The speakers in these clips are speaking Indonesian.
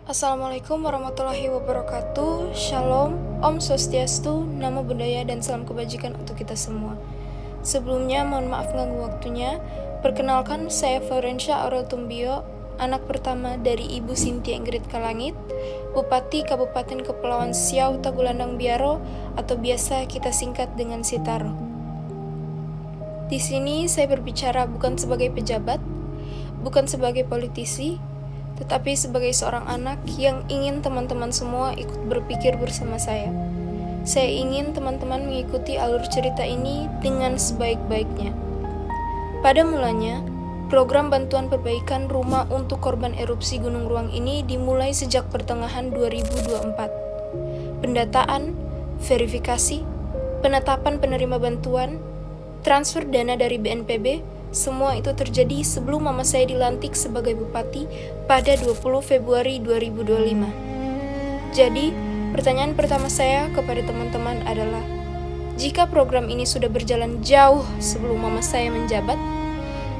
Assalamualaikum warahmatullahi wabarakatuh. Shalom, Om Swastiastu, Namo Buddhaya, dan salam kebajikan untuk kita semua. Sebelumnya, mohon maaf ganggu waktunya. Perkenalkan, saya Florencia Aurel Tumbio, anak pertama dari Ibu Cynthia Ingrid Kalangit, Bupati Kabupaten Kepulauan Siau Tagulandang Biaro, atau biasa kita singkat dengan Sitaro. Di sini saya berbicara bukan sebagai pejabat, bukan sebagai politisi, tetapi sebagai seorang anak yang ingin teman-teman semua ikut berpikir bersama saya. Saya ingin teman-teman mengikuti alur cerita ini dengan sebaik-baiknya. Pada mulanya, program bantuan perbaikan rumah untuk korban erupsi Gunung Ruang ini dimulai sejak pertengahan 2024. Pendataan, verifikasi, penetapan penerima bantuan, transfer dana dari BNPB, semua itu terjadi sebelum mama saya dilantik sebagai bupati pada 20 Februari 2025. Jadi, pertanyaan pertama saya kepada teman-teman adalah, jika program ini sudah berjalan jauh sebelum mama saya menjabat,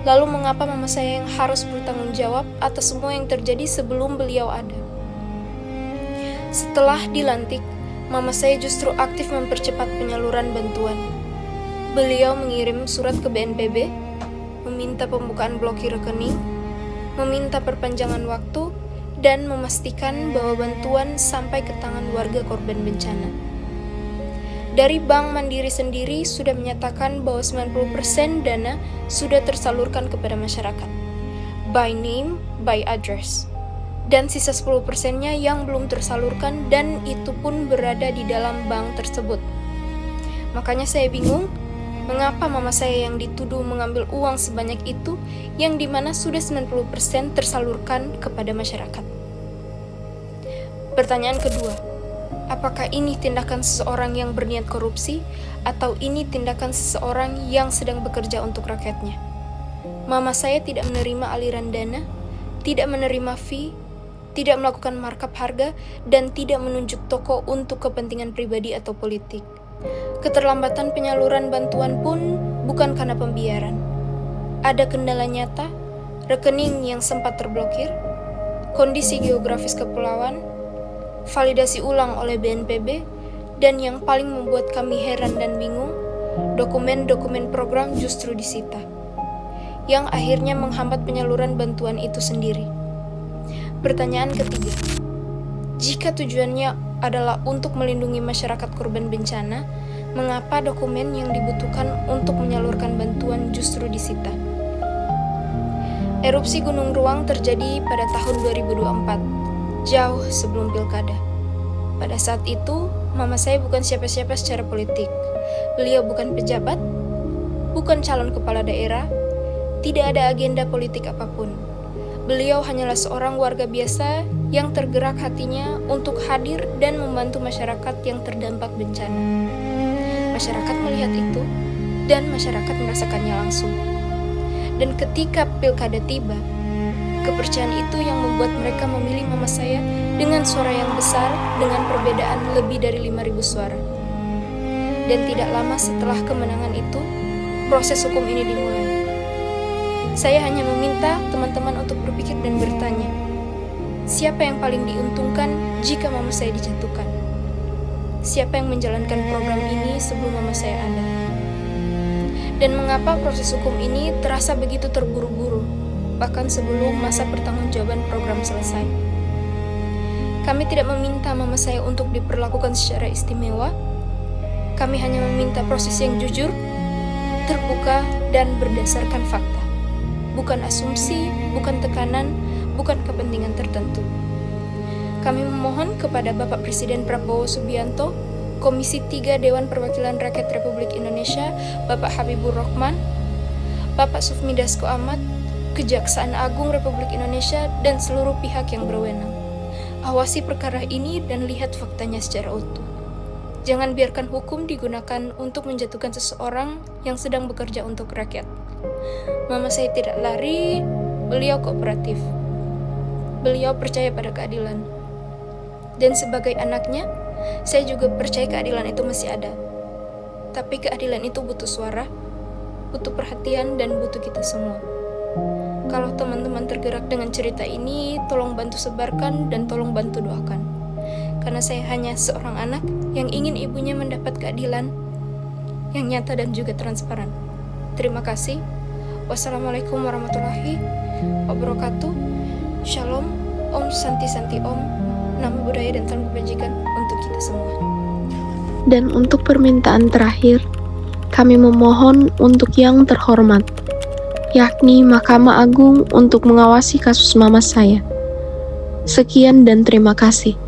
lalu mengapa mama saya yang harus bertanggung jawab atas semua yang terjadi sebelum beliau ada? Setelah dilantik, mama saya justru aktif mempercepat penyaluran bantuan. Beliau mengirim surat ke BNPB, meminta pembukaan blokir rekening, meminta perpanjangan waktu, dan memastikan bahwa bantuan sampai ke tangan warga korban bencana. Dari Bank Mandiri sendiri sudah menyatakan bahwa 90% dana sudah tersalurkan kepada masyarakat, by name, by address. Dan sisa 10%-nya yang belum tersalurkan dan itu pun berada di dalam bank tersebut. Makanya saya bingung, mengapa mama saya yang dituduh mengambil uang sebanyak itu yang dimana sudah 90% tersalurkan kepada masyarakat? Pertanyaan kedua, apakah ini tindakan seseorang yang berniat korupsi atau ini tindakan seseorang yang sedang bekerja untuk rakyatnya? Mama saya tidak menerima aliran dana, tidak menerima fee, tidak melakukan markup harga, dan tidak menunjuk toko untuk kepentingan pribadi atau politik. Keterlambatan penyaluran bantuan pun bukan karena pembiaran. Ada kendala nyata, rekening yang sempat terblokir, kondisi geografis kepulauan, validasi ulang oleh BNPB, dan yang paling membuat kami heran dan bingung, dokumen-dokumen program justru disita, yang akhirnya menghambat penyaluran bantuan itu sendiri. Pertanyaan ketiga, jika tujuannya adalah untuk melindungi masyarakat korban bencana, mengapa dokumen yang dibutuhkan untuk menyalurkan bantuan justru disita? Erupsi Gunung Ruang terjadi pada tahun 2024, jauh sebelum pilkada. Pada saat itu, mama saya bukan siapa-siapa secara politik. Beliau bukan pejabat, bukan calon kepala daerah, tidak ada agenda politik apapun. Beliau hanyalah seorang warga biasa yang tergerak hatinya untuk hadir dan membantu masyarakat yang terdampak bencana. Masyarakat melihat itu, dan masyarakat merasakannya langsung. Dan ketika pilkada tiba, kepercayaan itu yang membuat mereka memilih mama saya dengan suara yang besar dengan perbedaan lebih dari 5.000 suara. Dan tidak lama setelah kemenangan itu, proses hukum ini dimulai. Saya hanya meminta teman-teman untuk berpikir dan bertanya, siapa yang paling diuntungkan jika mama saya dijatuhkan? Siapa yang menjalankan program ini sebelum mama saya ada? Dan mengapa proses hukum ini terasa begitu terburu-buru, bahkan sebelum masa pertanggungjawaban program selesai? Kami tidak meminta mama saya untuk diperlakukan secara istimewa. Kami hanya meminta proses yang jujur, terbuka, dan berdasarkan fakta. Bukan asumsi, bukan tekanan, bukan kepentingan tertentu. Kami memohon kepada Bapak Presiden Prabowo Subianto, Komisi 3 Dewan Perwakilan Rakyat Republik Indonesia, Bapak Habibur Rahman, Bapak Sufmi Dasko Ahmad, Kejaksaan Agung Republik Indonesia, dan seluruh pihak yang berwenang. Awasi perkara ini dan lihat faktanya secara utuh. Jangan biarkan hukum digunakan untuk menjatuhkan seseorang yang sedang bekerja untuk rakyat. Mama saya tidak lari, beliau kooperatif. Beliau percaya pada keadilan. Dan sebagai anaknya, saya juga percaya keadilan itu masih ada. Tapi keadilan itu butuh suara, butuh perhatian, dan butuh kita semua. Kalau teman-teman tergerak dengan cerita ini, tolong bantu sebarkan dan tolong bantu doakan. Karena saya hanya seorang anak yang ingin ibunya mendapat keadilan yang nyata dan juga transparan. Terima kasih. Wassalamualaikum warahmatullahi wabarakatuh. Shalom, Om Santi Santi Om. Nama budaya dan salam kebajikan untuk kita semua. Dan untuk permintaan terakhir, kami memohon untuk yang terhormat, yakni Mahkamah Agung untuk mengawasi kasus mama saya. Sekian dan terima kasih.